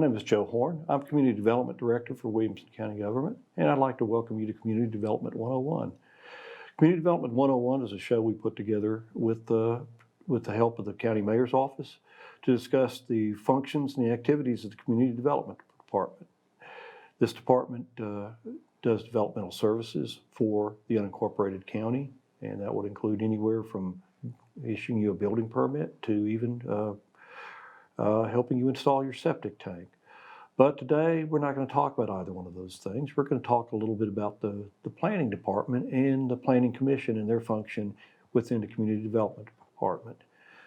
name is Joe Horne. I'm Community Development Director for Williamson County Government, and I'd like to welcome you to Community Development 101. Community Development 101 is a show we put together with the help of the County Mayor's Office to discuss the functions and the activities of the Community Development Department. This department does developmental services for the unincorporated county, and that would include anywhere from issuing you a building permit to even helping you install your septic tank. But today, we're not going to talk about either one of those things. We're going to talk a little bit about the Planning Department and the Planning Commission and their function within the Community Development Department.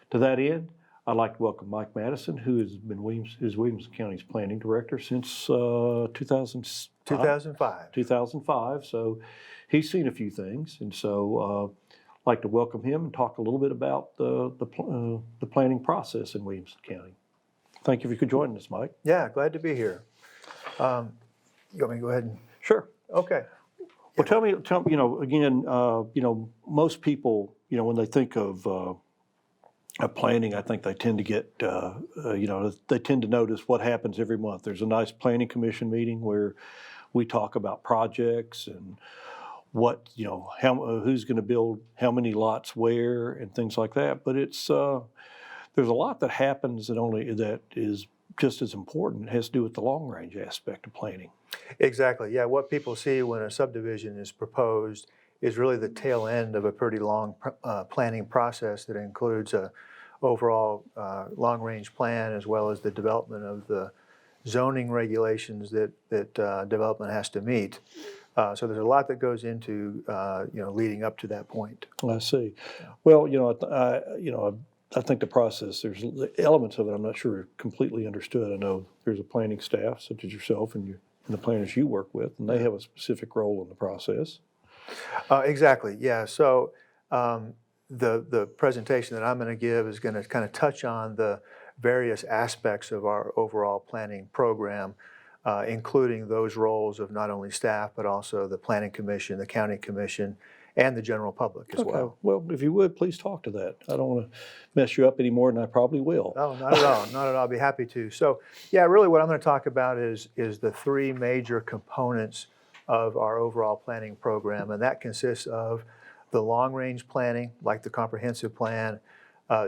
To that end, I'd like to welcome Mike Madison, who has been Williamson County's Planning Director since 2005. 2005, so he's seen a few things, and so I'd like to welcome him and talk a little bit about the planning process in Williamson County. Thank you for joining us, Mike. Yeah, glad to be here. You want me to go ahead and? Sure. Okay. Well, tell me, again, most people, when they think of planning, I think they tend to get, they tend to notice what happens every month. There's a nice planning commission meeting where we talk about projects and what, who's going to build how many lots where and things like that. But it's there's a lot that happens that is just as important. It has to do with the long range aspect of planning. Exactly. Yeah. What people see when a subdivision is proposed is really the tail end of a pretty long planning process that includes a overall long-range plan as well as the development of the zoning regulations that development has to meet. So there's a lot that goes into leading up to that point. I see. Well, I think the process, there's elements of it I'm not sure are completely understood. I know there's a planning staff such as yourself and the planners you work with, and they have a specific role in the process. Exactly, yeah. So the presentation that I'm going to give is going to kind of touch on the various aspects of our overall planning program, including those roles of not only staff, but also the Planning Commission, the County Commission, and the general public as well. Well, if you would, please talk to that. I don't want to mess you up any more than I probably will. No, not at all. Not at all. I'll be happy to. So, yeah, really what I'm going to talk about is the three major components of our overall planning program, and that consists of the long-range planning, like the comprehensive plan,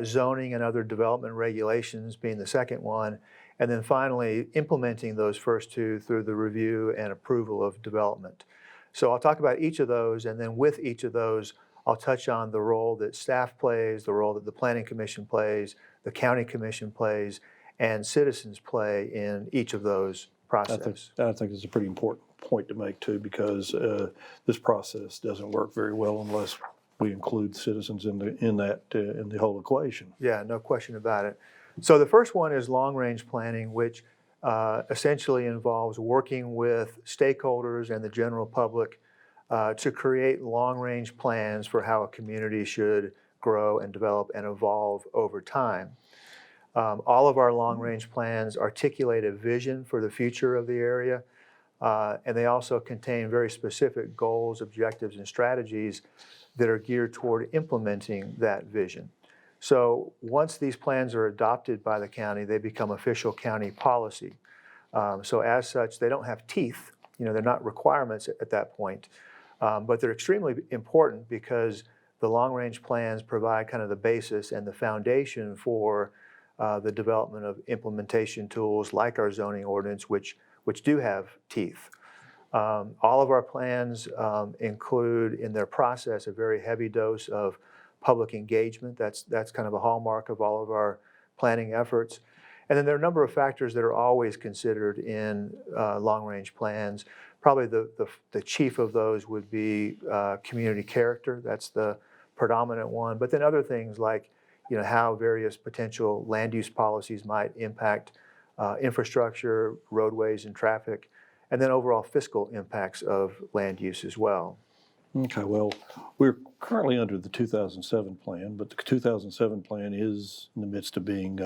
zoning and other development regulations being the second one, and then finally implementing those first two through the review and approval of development. So I'll talk about each of those, and then with each of those, I'll touch on the role that staff plays, the role that the Planning Commission plays, the County Commission plays, and citizens play in each of those processes. I think it's a pretty important point to make too, because this process doesn't work very well unless we include citizens in the whole equation. Yeah, no question about it. So the first one is long-range planning, which essentially involves working with stakeholders and the general public to create long-range plans for how a community should grow and develop and evolve over time. All of our long-range plans articulate a vision for the future of the area, and they also contain very specific goals, objectives, and strategies that are geared toward implementing that vision. So once these plans are adopted by the county, they become official county policy. So as such, they don't have teeth. They're not requirements at that point, but they're extremely important because the long-range plans provide kind of the basis and the foundation for the development of implementation tools like our zoning ordinance, which do have teeth. All of our plans include in their process a very heavy dose of public engagement. That's kind of a hallmark of all of our planning efforts. And then there are a number of factors that are always considered in long-range plans. Probably the chief of those would be community character. That's the predominant one. But then other things like how various potential land use policies might impact infrastructure, roadways, and traffic, and then overall fiscal impacts of land use as well. Okay, well, we're currently under the 2007 plan, but the 2007 plan is in the midst of being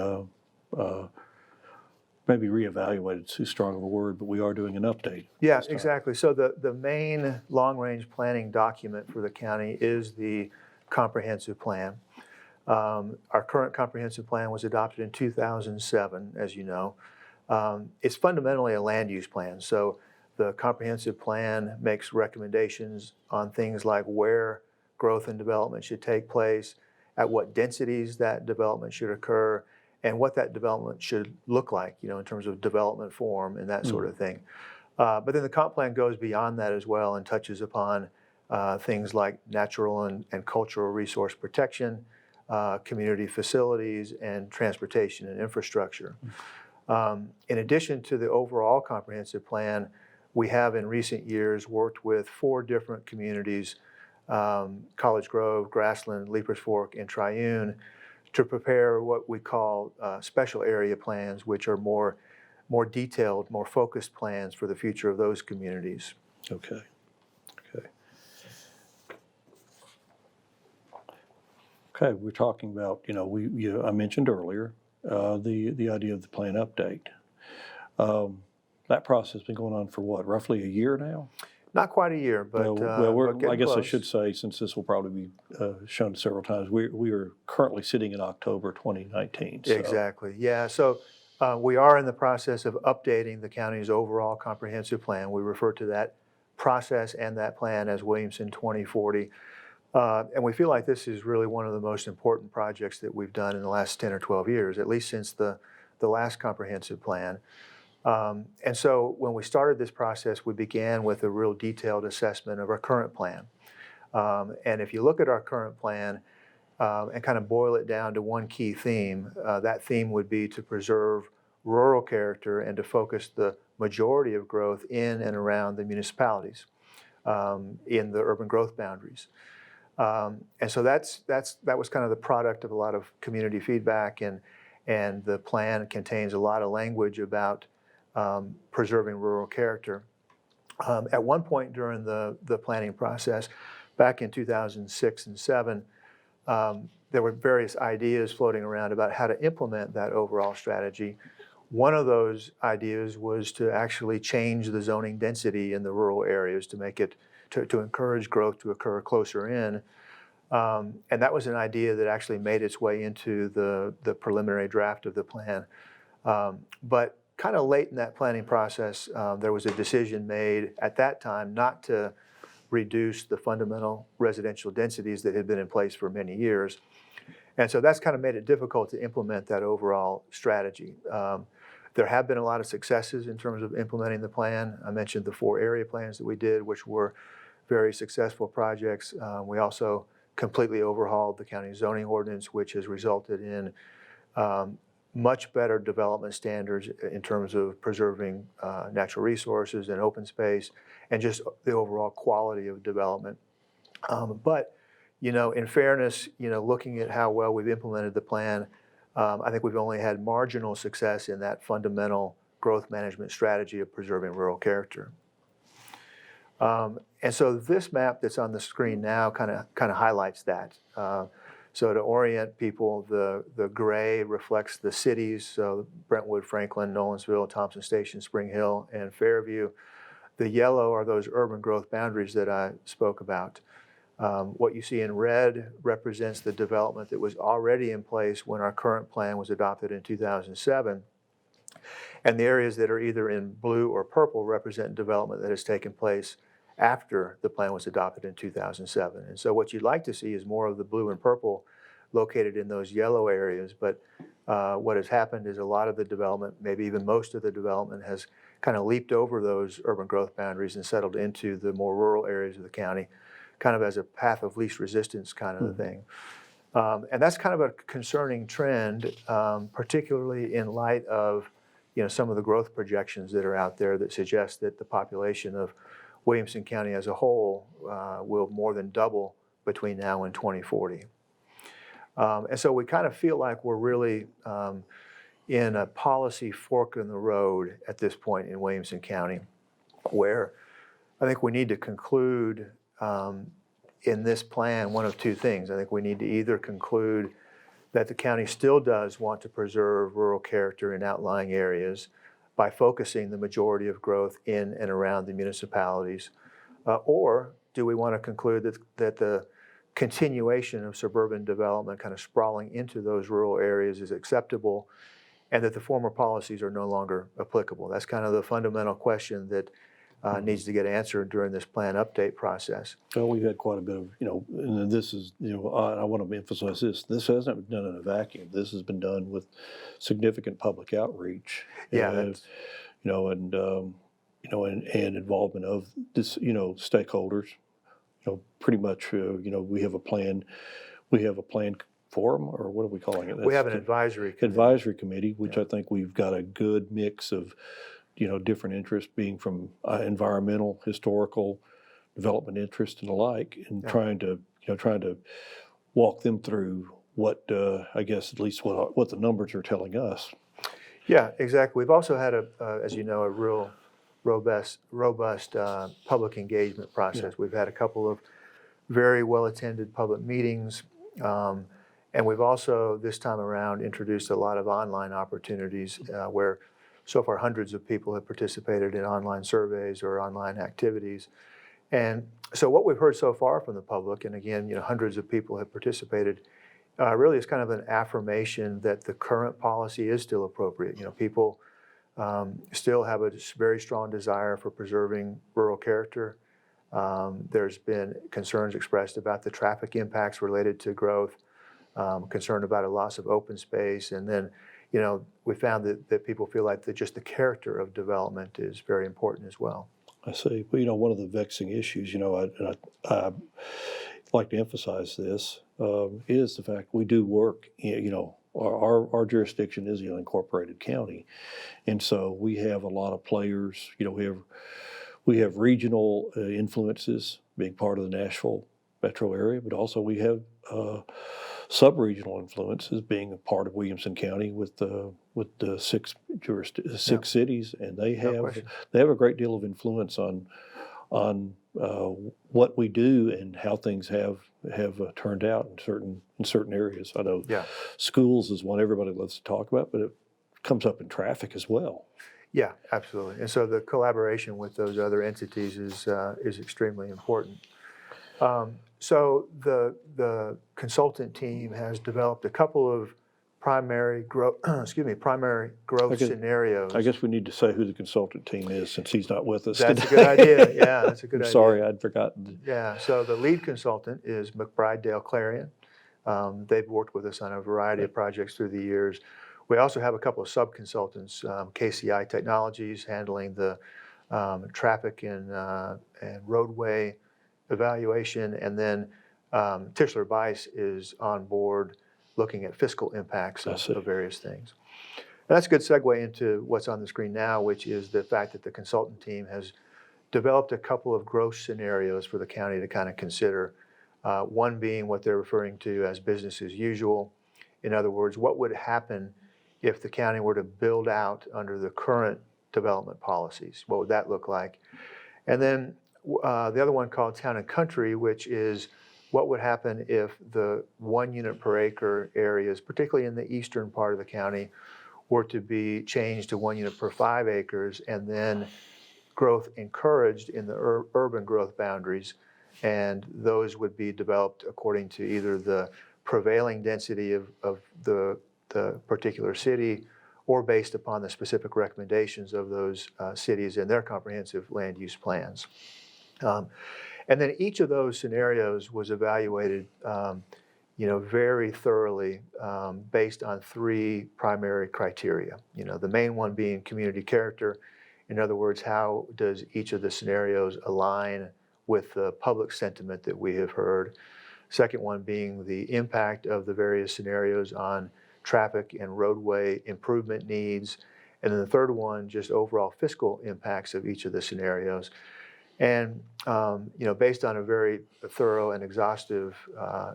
maybe reevaluated, too strong of a word, but we are doing an update. Yeah, exactly. So the main long-range planning document for the county is the comprehensive plan. Our current comprehensive plan was adopted in 2007, as you know. It's fundamentally a land use plan. So the comprehensive plan makes recommendations on things like where growth and development should take place, at what densities that development should occur, and what that development should look like, in terms of development form and that sort of thing. But then the comp plan goes beyond that as well and touches upon things like natural and cultural resource protection, community facilities, and transportation and infrastructure. In addition to the overall comprehensive plan, we have in recent years worked with 4 different communities, College Grove, Grassland, Leapers Fork, and Triune, to prepare what we call special area plans, which are more detailed, more focused plans for the future of those communities. Okay. Okay, we're talking about, I mentioned earlier the idea of the plan update. That process has been going on for what, roughly a year now? Not quite a year, but I guess close. I should say, since this will probably be shown several times, we are currently sitting in October 2019. So. Exactly, yeah. So we are in the process of updating the county's overall comprehensive plan. We refer to that process and that plan as Williamson 2040. And we feel like this is really one of the most important projects that we've done in the last 10 or 12 years, at least since the last comprehensive plan. And so when we started this process, we began with a real detailed assessment of our current plan. And if you look at our current plan and kind of boil it down to one key theme, that theme would be to preserve rural character and to focus the majority of growth in and around the municipalities in the urban growth boundaries. And so that was kind of the product of a lot of community feedback, and the plan contains a lot of language about preserving rural character. At one point during the planning process, back in 2006 and 2007, there were various ideas floating around about how to implement that overall strategy. One of those ideas was to actually change the zoning density in the rural areas to make it to encourage growth to occur closer in. And that was an idea that actually made its way into the preliminary draft of the plan. But kind of late in that planning process, there was a decision made at that time not to reduce the fundamental residential densities that had been in place for many years. And so that's kind of made it difficult to implement that overall strategy. There have been a lot of successes in terms of implementing the plan. I mentioned the 4 area plans that we did, which were very successful projects. We also completely overhauled the county zoning ordinance, which has resulted in much better development standards in terms of preserving natural resources and open space and just the overall quality of development. But, in fairness, looking at how well we've implemented the plan, I think we've only had marginal success in that fundamental growth management strategy of preserving rural character. And so this map that's on the screen now kind of highlights that. So to orient people, the gray reflects the cities, so Brentwood, Franklin, Nolensville, Thompson Station, Spring Hill, and Fairview. The yellow are those urban growth boundaries that I spoke about. What you see in red represents the development that was already in place when our current plan was adopted in 2007. And the areas that are either in blue or purple represent development that has taken place after the plan was adopted in 2007. And so what you'd like to see is more of the blue and purple located in those yellow areas. But what has happened is a lot of the development, maybe even most of the development, has kind of leaped over those urban growth boundaries and settled into the more rural areas of the county, kind of as a path of least resistance kind of a thing. And that's kind of a concerning trend, particularly in light of some of the growth projections that are out there that suggest that the population of Williamson County as a whole will more than double between now and 2040. And so we kind of feel like we're really in a policy fork in the road at this point in Williamson County, where I think we need to conclude in this plan one of two things. I think we need to either conclude that the county still does want to preserve rural character in outlying areas by focusing the majority of growth in and around the municipalities, or do we want to conclude that the continuation of suburban development kind of sprawling into those rural areas is acceptable, and that the former policies are no longer applicable. That's kind of the fundamental question that needs to get answered during this plan update process. Well, we've had quite a bit of, and this is, I want to emphasize this. This hasn't been done in a vacuum. This has been done with significant public outreach. Yeah, And, and involvement of this, stakeholders. Pretty much, we have a plan. We have a plan forum, or what are we calling it? We have an advisory committee, which I think we've got a good mix of, different interests, being from environmental, historical, development interest, and the like, and trying to walk them through what I guess at least what the numbers are telling us. Yeah, exactly. We've also had as you know, a real robust public engagement process. Yeah. We've had a couple of very well-attended public meetings, and we've also this time around introduced a lot of online opportunities where so far hundreds of people have participated in online surveys or online activities. And so what we've heard so far from the public, and again, hundreds of people have participated, really is kind of an affirmation that the current policy is still appropriate. People still have a very strong desire for preserving rural character. There's been concerns expressed about the traffic impacts related to growth, concern about a loss of open space, and then we found that people feel like just the character of development is very important as well. I see. Well, one of the vexing issues, I like to emphasize this, is the fact we do work, our jurisdiction is the unincorporated county. And so we have a lot of players, we have regional influences being part of the Nashville metro area, but also we have sub-regional influences being a part of Williamson County with the six cities, and they have a great deal of influence on what we do and how things have turned out in certain areas. I know schools is one everybody loves to talk about, but it comes up in traffic as well. Yeah, absolutely. And so the collaboration with those other entities is extremely important. So the consultant team has developed a couple of primary growth scenarios. I guess we need to say who the consultant team is since he's not with us That's today. a good idea. Yeah, that's a good I'm idea. sorry, I'd forgotten. Yeah, so the lead consultant is McBride Dale Clarion. They've worked with us on a variety of projects through the years. We also have a couple of sub-consultants, KCI Technologies handling the traffic and roadway evaluation, and then Tischler Bice is on board looking at fiscal impacts of various things. And that's a good segue into what's on the screen now, which is the fact that the consultant team has developed a couple of growth scenarios for the county to kind of consider. One being what they're referring to as business as usual. In other words, what would happen if the county were to build out under the current development policies? What would that look like? And then the other one called Town and Country, which is what would happen if the 1 unit per acre areas, particularly in the eastern part of the county, were to be changed to 1 unit per 5 acres, and then growth encouraged in the urban growth boundaries, and those would be developed according to either the prevailing density of the particular city or based upon the specific recommendations of those cities in their comprehensive land use plans. And then each of those scenarios was evaluated very thoroughly based on 3 primary criteria. The main one being community character. In other words, how does each of the scenarios align with the public sentiment that we have heard? Second one being the impact of the various scenarios on traffic and roadway improvement needs. And then the third one, just overall fiscal impacts of each of the scenarios. And based on a very thorough and exhaustive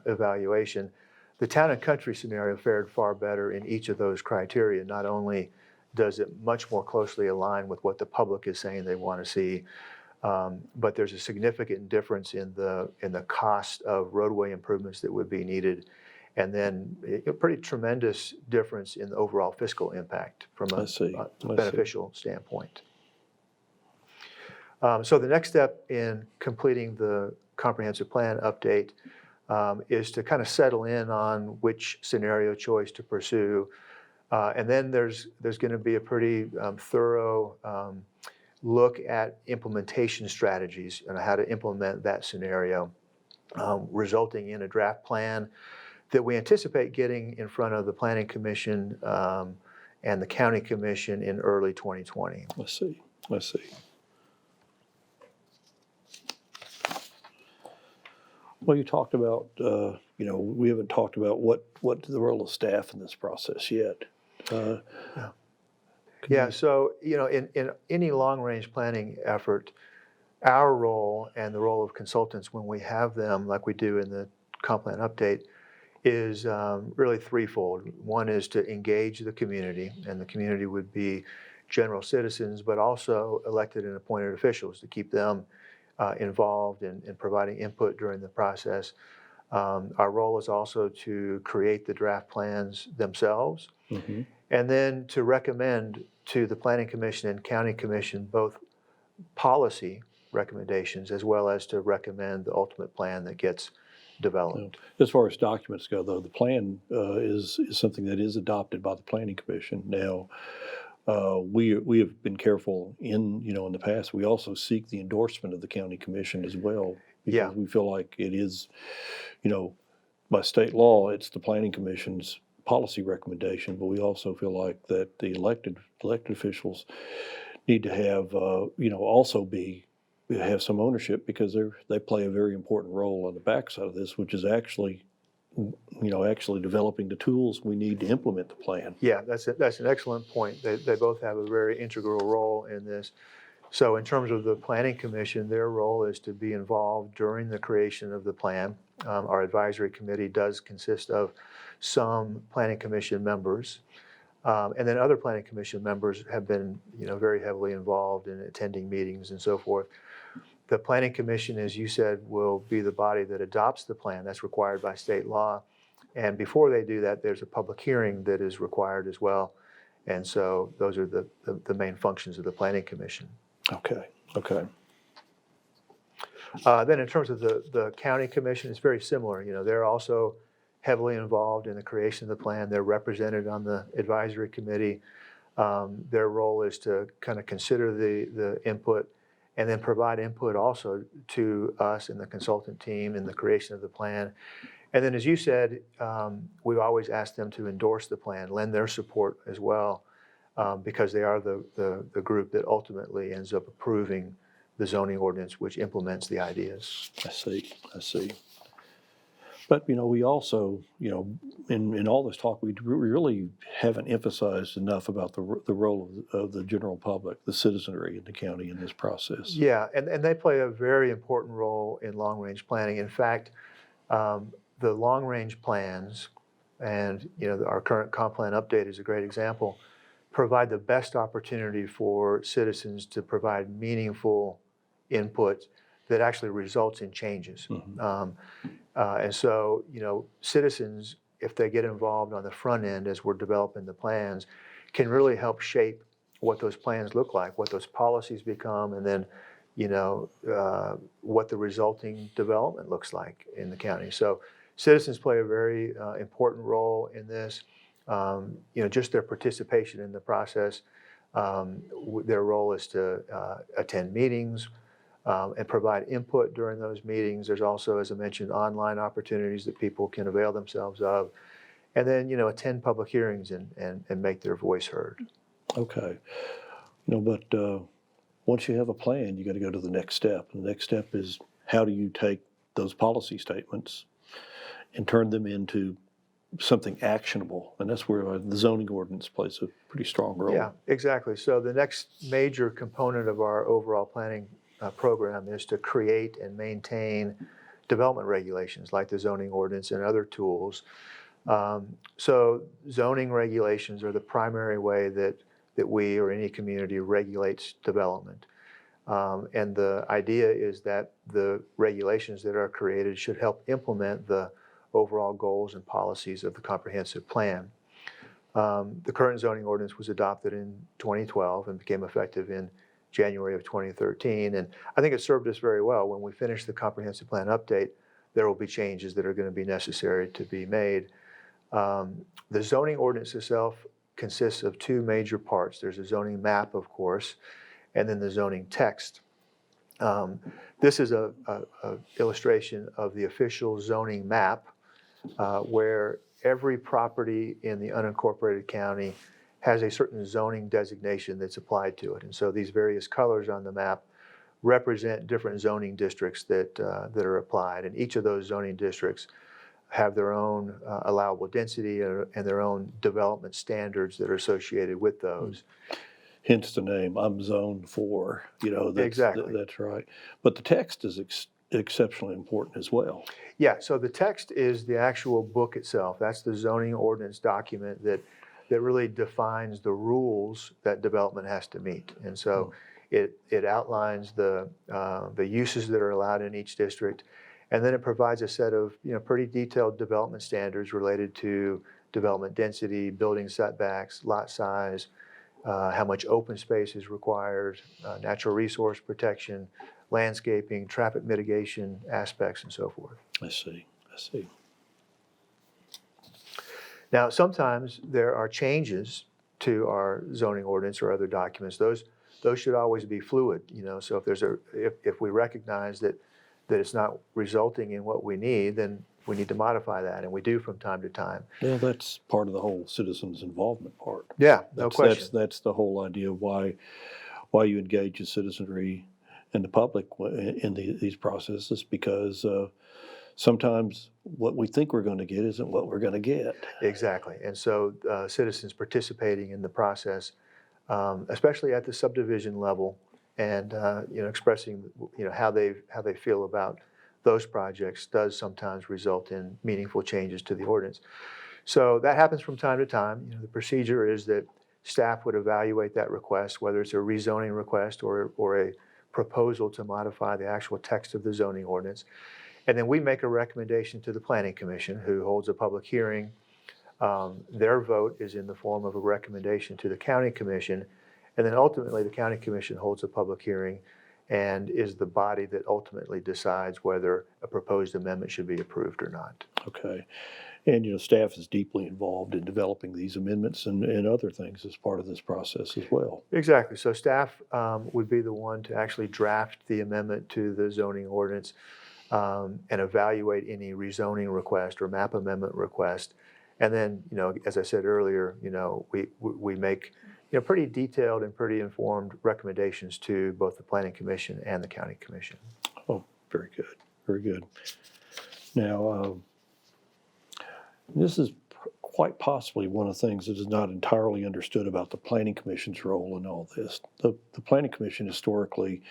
evaluation, the town and country scenario fared far better in each of those criteria. Not only does it much more closely align with what the public is saying they want to see, but there's a significant difference in the cost of roadway improvements that would be needed, and then a pretty tremendous difference in the overall fiscal impact from a beneficial standpoint. So the next step in completing the comprehensive plan update is to kind of settle in on which scenario choice to pursue. And then there's going to be a pretty thorough look at implementation strategies and how to implement that scenario, resulting in a draft plan that we anticipate getting in front of the Planning Commission and the County Commission in early 2020. I see. I see. Well, you talked about, we haven't talked about what the role of staff in this process yet. Yeah, so, in any long-range planning effort, our role and the role of consultants when we have them, like we do in the comp plan update, is really threefold. One is to engage the community, and the community would be general citizens, but also elected and appointed officials to keep them involved in providing input during the process. Our role is also to create the draft plans themselves, Mm-hmm. and then to recommend to the Planning Commission and County Commission both policy recommendations as well as to recommend the ultimate plan that gets developed. As far as documents go, though, the plan is something that is adopted by the Planning Commission. Now, we have been careful in the past. We also seek the endorsement of the County Commission as well, because Yeah. we feel like it is, by state law, it's the Planning Commission's policy recommendation, but we also feel like that the elected officials need to have, also have some ownership, because they play a very important role on the backside of this, which is actually developing the tools we need to implement the plan. Yeah, that's an excellent point. They both have a very integral role in this. So in terms of the Planning Commission, their role is to be involved during the creation of the plan. Our advisory committee does consist of some Planning Commission members. And then other Planning Commission members have been, very heavily involved in attending meetings and so forth. The Planning Commission, as you said, will be the body that adopts the plan. That's required by state law. And before they do that, there's a public hearing that is required as well. And so those are the main functions of the Planning Commission. Okay. Then in terms of the County Commission, it's very similar. They're also heavily involved in the creation of the plan. They're represented on the advisory committee. Their role is to kind of consider the input and then provide input also to us and the consultant team in the creation of the plan. And then, as you said, we've always asked them to endorse the plan, lend their support as well, because they are the group that ultimately ends up approving the zoning ordinance, which implements the ideas. I see. But, we also, in all this talk, we really haven't emphasized enough about the role of the general public, the citizenry in the county in this process. Yeah, and they play a very important role in long-range planning. In fact, the long-range plans, and our current comp plan update is a great example, provide the best opportunity for citizens to provide meaningful input that actually results in changes. Mm-hmm. And so, citizens, if they get involved on the front end as we're developing the plans, can really help shape what those plans look like, what those policies become, and then, what the resulting development looks like in the county. So citizens play a very important role in this. Just their participation in the process. Their role is to attend meetings, and provide input during those meetings. There's also, as I mentioned, online opportunities that people can avail themselves of. And then, attend public hearings and make their voice heard. Okay. But once you have a plan, you got to go to the next step. And the next step is, how do you take those policy statements and turn them into something actionable? And that's where the zoning ordinance plays a pretty strong role. Yeah, exactly. So the next major component of our overall planning program is to create and maintain development regulations like the zoning ordinance and other tools. So zoning regulations are the primary way that we or any community regulates development. And the idea is that the regulations that are created should help implement the overall goals and policies of the comprehensive plan. The current zoning ordinance was adopted in 2012 and became effective in January of 2013, and I think it served us very well. When we finish the comprehensive plan update, there will be changes that are going to be necessary to be made. The zoning ordinance itself consists of two major parts. There's a zoning map, of course, and then the zoning text. This is a illustration of the official zoning map where every property in the unincorporated county has a certain zoning designation that's applied to it. And so these various colors on the map represent different zoning districts that are applied. And each of those zoning districts have their own allowable density and their own development standards that are associated with those. Hence the name, I'm zoned for, Exactly. That's right. But the text is exceptionally important as well. Yeah, so the text is the actual book itself. That's the zoning ordinance document that really defines the rules that development has to meet. And so it outlines the uses that are allowed in each district, and then it provides a set of pretty detailed development standards related to development density, building setbacks, lot size, how much open space is required, natural resource protection, landscaping, traffic mitigation aspects, and so forth. I see. Now, sometimes there are changes to our zoning ordinance or other documents. Those should always be fluid. So if we recognize that it's not resulting in what we need, then we need to modify that, and we do from time to time. Well, that's part of the whole citizens' involvement part. Yeah, no question. That's the whole idea of why you engage the citizenry and the public in these processes, because sometimes what we think we're going to get isn't what we're going to get. Exactly. And so citizens participating in the process, especially at the subdivision level, and expressing how they feel about those projects does sometimes result in meaningful changes to the ordinance. So that happens from time to time. The procedure is that staff would evaluate that request, whether it's a rezoning request or a proposal to modify the actual text of the zoning ordinance. And then we make a recommendation to the Planning Commission, who holds a public hearing. Their vote is in the form of a recommendation to the County Commission. And then ultimately the County Commission holds a public hearing and is the body that ultimately decides whether a proposed amendment should be approved or not. Okay. And, staff is deeply involved in developing these amendments and other things as part of this process as well. Exactly. So staff would be the one to actually draft the amendment to the zoning ordinance and evaluate any rezoning request or map amendment request. And then, as I said earlier, we make pretty detailed and pretty informed recommendations to both the Planning Commission and the County Commission. Oh, very good. Very good. Now, this is quite possibly one of the things that is not entirely understood about the Planning Commission's role in all this. The Planning Commission historically,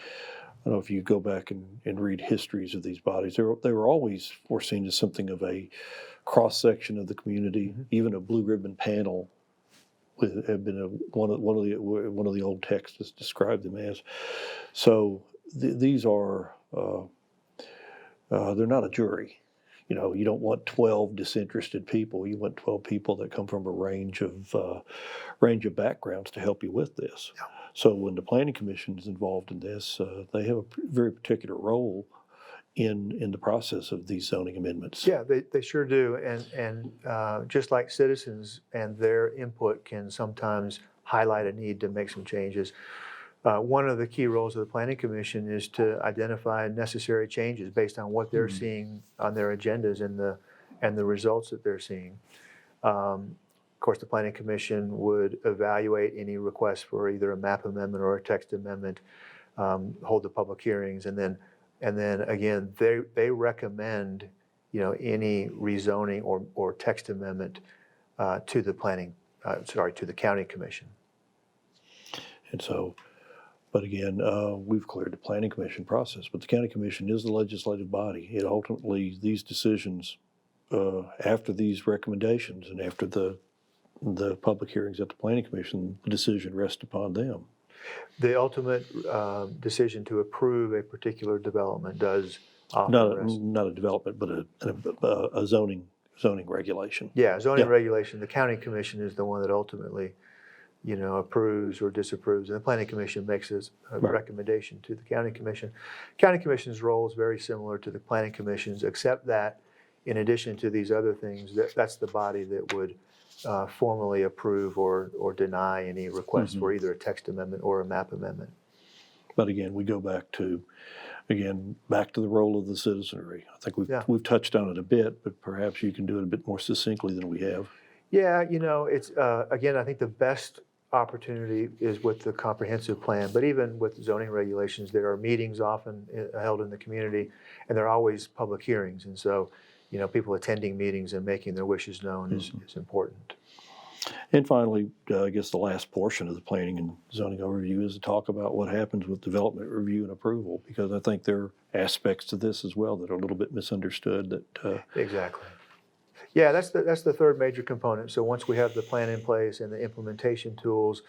I don't know if you go back and read histories of these bodies, they were always foreseen as something of a cross-section of the community. Mm-hmm. Even a blue ribbon panel have been one of the old texts described them as. So these are they're not a jury. You don't want 12 disinterested people. You want 12 people that come from a range of backgrounds to help you with this. Yeah. So when the Planning Commission is involved in this, they have a very particular role in the process of these zoning amendments. Yeah, they sure do. And just like citizens and their input can sometimes highlight a need to make some changes, one of the key roles of the Planning Commission is to identify necessary changes based on what they're seeing on their agendas and the results that they're seeing. Of course, the Planning Commission would evaluate any requests for either a map amendment or a text amendment, hold the public hearings, and then again, they recommend any rezoning or text amendment to the County Commission. And so, but again, we've cleared the Planning Commission process, but the County Commission is the legislative body. It ultimately, these decisions, after these recommendations and after the public hearings at the Planning Commission, the decision rests upon them. The ultimate decision to approve a particular development does often not a development, but a zoning regulation. Yeah, zoning regulation. The County Commission is the one that ultimately, approves or disapproves, and the Planning Commission makes a recommendation to the County Commission. County Commission's role is very similar to the Planning Commission's, except that in addition to these other things, that's the body that would formally approve or deny any request for either a text amendment or a map amendment. But again, we go back to the role of the citizenry. I think we've touched on it a bit, but perhaps you can do it a bit more succinctly than we have. Yeah, it's again, I think the best opportunity is with the comprehensive plan, but even with zoning regulations, there are meetings often held in the community, and there are always public hearings. And so, people attending meetings and making their wishes known is important. And finally, I guess the last portion of the planning and zoning overview is to talk about what happens with development review and approval, because I think there are aspects to this as well that are a little bit misunderstood. Exactly. Yeah, that's the third major component. So once we have the plan in place and the implementation tools,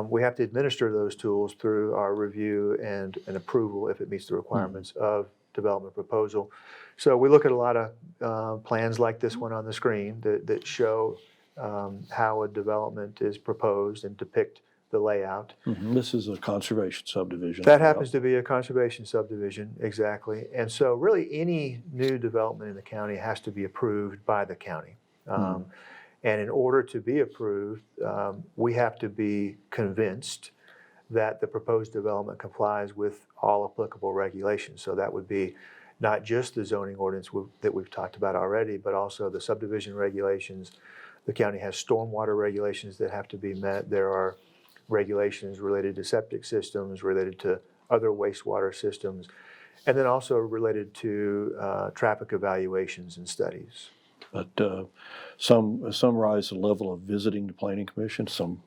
we have to administer those tools through our review and approval if it meets the requirements of development proposal. So we look at a lot of plans like this one on the screen that show how a development is proposed and depict the layout. This is a conservation subdivision. That happens to be a conservation subdivision, exactly. And so really any new development in the county has to be approved by the county. And in order to be approved, we have to be convinced that the proposed development complies with all applicable regulations. So that would be not just the zoning ordinance that we've talked about already, but also the subdivision regulations. The county has stormwater regulations that have to be met. There are regulations related to septic systems, related to other wastewater systems, and then also related to traffic evaluations and studies. But some rise the level of visiting the planning commission, some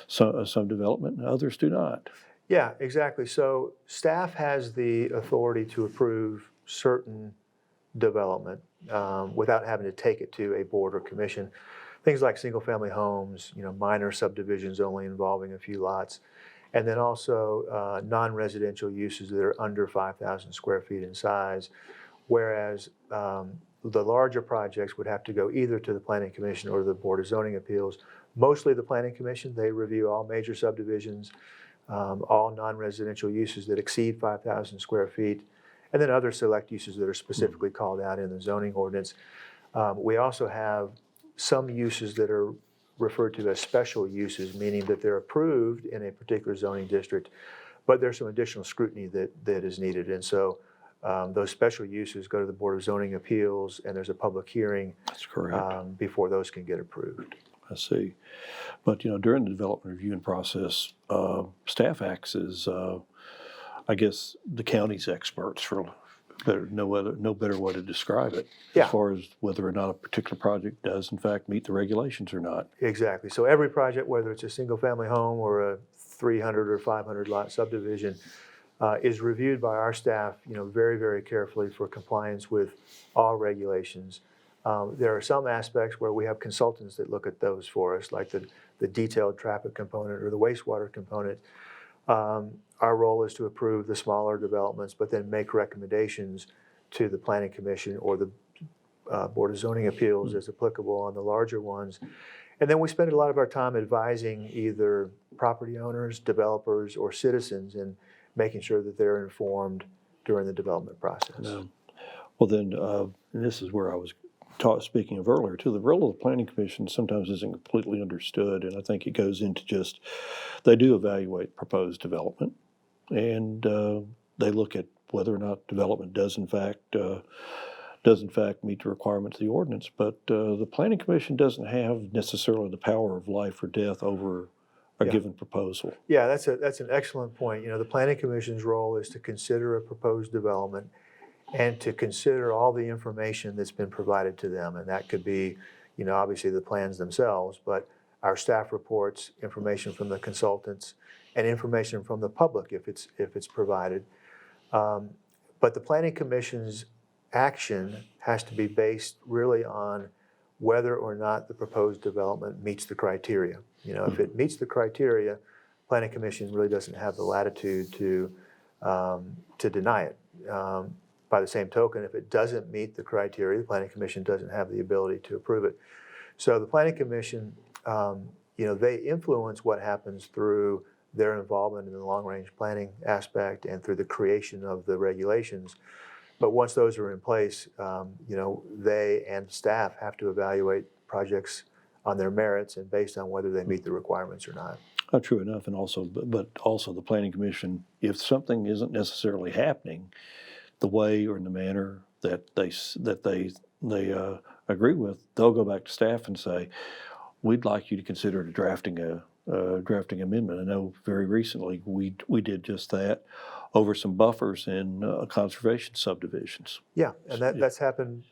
development, and others do not. Yeah, exactly. So staff has the authority to approve certain development without having to take it to a board or commission. Things like single-family homes, minor subdivisions only involving a few lots, and then also non-residential uses that are under 5,000 square feet in size, whereas the larger projects would have to go either to the Planning Commission or the Board of Zoning Appeals. Mostly the Planning Commission. They review all major subdivisions, all non-residential uses that exceed 5,000 square feet, and then other select uses that are specifically called out in the zoning ordinance. We also have some uses that are referred to as special uses, meaning that they're approved in a particular zoning district, but there's some additional scrutiny that is needed. And so those special uses go to the Board of Zoning Appeals, and there's a public hearing. That's correct. Before those can get approved. I see. But, during the development reviewing process, staff acts as, I guess, the county's experts, for no better way to describe it, as far as whether or not a particular project does, in fact, meet the regulations or not. Exactly. So every project, whether it's a single-family home or a 300 or 500 lot subdivision, is reviewed by our staff, very, very carefully for compliance with all regulations. There are some aspects where we have consultants that look at those for us, like the detailed traffic component or the wastewater component. Our role is to approve the smaller developments, but then make recommendations to the Planning Commission or the Board of Zoning Appeals as applicable on the larger ones. And then we spend a lot of our time advising either property owners, developers, or citizens in making sure that they're informed during the development process. Well then, and this is where I was speaking of earlier too, the role of the Planning Commission sometimes isn't completely understood, and I think it goes into just, they do evaluate proposed development, and they look at whether or not development does in fact meet the requirements of the ordinance. But the Planning Commission doesn't have necessarily the power of life or death over a given proposal. Yeah, that's an excellent point. The Planning Commission's role is to consider a proposed development and to consider all the information that's been provided to them. And that could be, obviously the plans themselves, but our staff reports, information from the consultants, and information from the public if it's provided. But the Planning Commission's action has to be based really on whether or not the proposed development meets the criteria. If it meets the criteria, Planning Commission really doesn't have the latitude to deny it. By the same token, if it doesn't meet the criteria, the Planning Commission doesn't have the ability to approve it. So the Planning Commission, they influence what happens through their involvement in the long-range planning aspect and through the creation of the regulations. But once those are in place, they and staff have to evaluate projects on their merits and based on whether they meet the requirements or not. True enough, and also, but also the Planning Commission, if something isn't necessarily happening the way or in the manner that they agree with, they'll go back to staff and say, we'd like you to consider drafting drafting amendment. I know very recently we did just that over some buffers in conservation subdivisions. Yeah, and that's happened,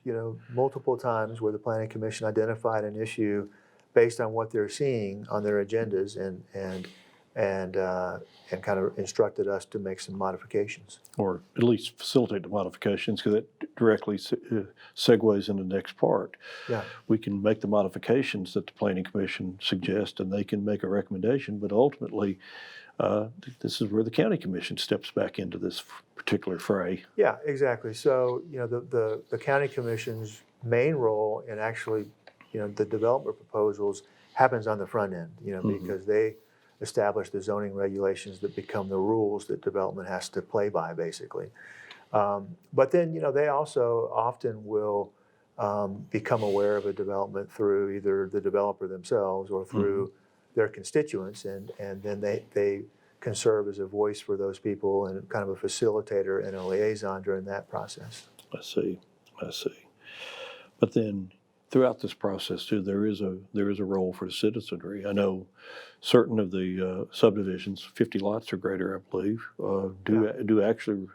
multiple times where the Planning Commission identified an issue based on what they're seeing on their agendas and kind of instructed us to make some modifications. Or at least facilitate the modifications, because that directly segues into the next part. Yeah. We can make the modifications that the Planning Commission suggests, and they can make a recommendation, but ultimately, this is where the County Commission steps back into this particular fray. Yeah, exactly. So, the County Commission's main role in actually, the development proposals happens on the front end, because they establish the zoning regulations that become the rules that development has to play by, basically. But then, they also often will become aware of a development through either the developer themselves or through their constituents, and then they can serve as a voice for those people and kind of a facilitator and a liaison during that process. I see. But then throughout this process too, there is a role for the citizenry. I know certain of the subdivisions, 50 lots or greater, I believe, do actually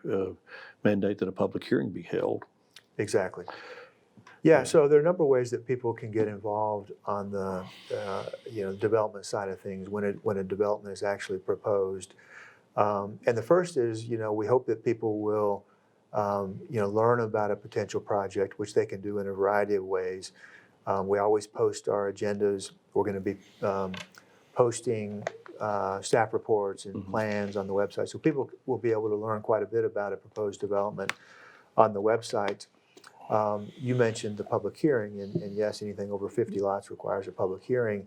mandate that a public hearing be held. Exactly. Yeah, so there are a number of ways that people can get involved on the development side of things when a development is actually proposed. And the first is, we hope that people will learn about a potential project, which they can do in a variety of ways. We always post our agendas. We're going to be posting staff reports and plans on the website, so people will be able to learn quite a bit about a proposed development on the website. You mentioned the public hearing, and yes, anything over 50 lots requires a public hearing,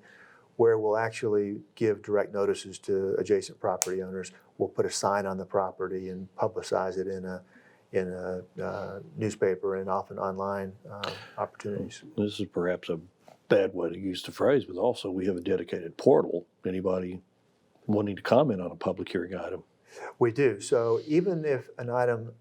where we'll actually give direct notices to adjacent property owners. We'll put a sign on the property and publicize it in a newspaper and often online opportunities. This is perhaps a bad way to use the phrase, but also we have a dedicated portal. Anybody wanting to comment on a public hearing item? We do. So even if an item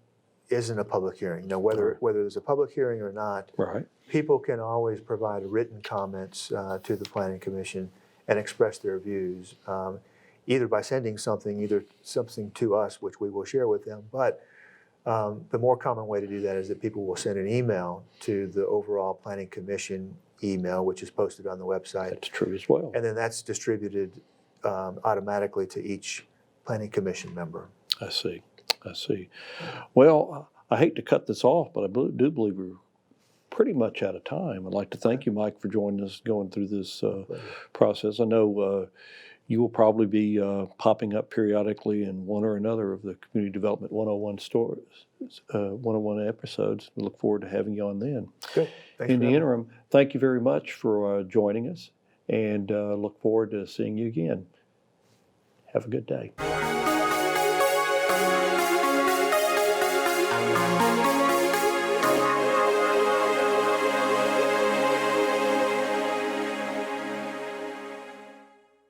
isn't a public hearing, whether there's a public hearing or not, right, people can always provide written comments to the Planning Commission and express their views, either by sending something to us, which we will share with them, but the more common way to do that is that people will send an email to the overall Planning Commission email, which is posted on the website. That's true as well. And then that's distributed automatically to each Planning Commission member. I see. Well, I hate to cut this off, but I do believe we're pretty much out of time. I'd like to thank you, Mike, for joining us, going through this process. I know you will probably be popping up periodically in one or another of the Community Development 101 101 episodes. We look forward to having you on then. Good. Thanks. In the interim, thank you very much for joining us, and look forward to seeing you again. Have a good day.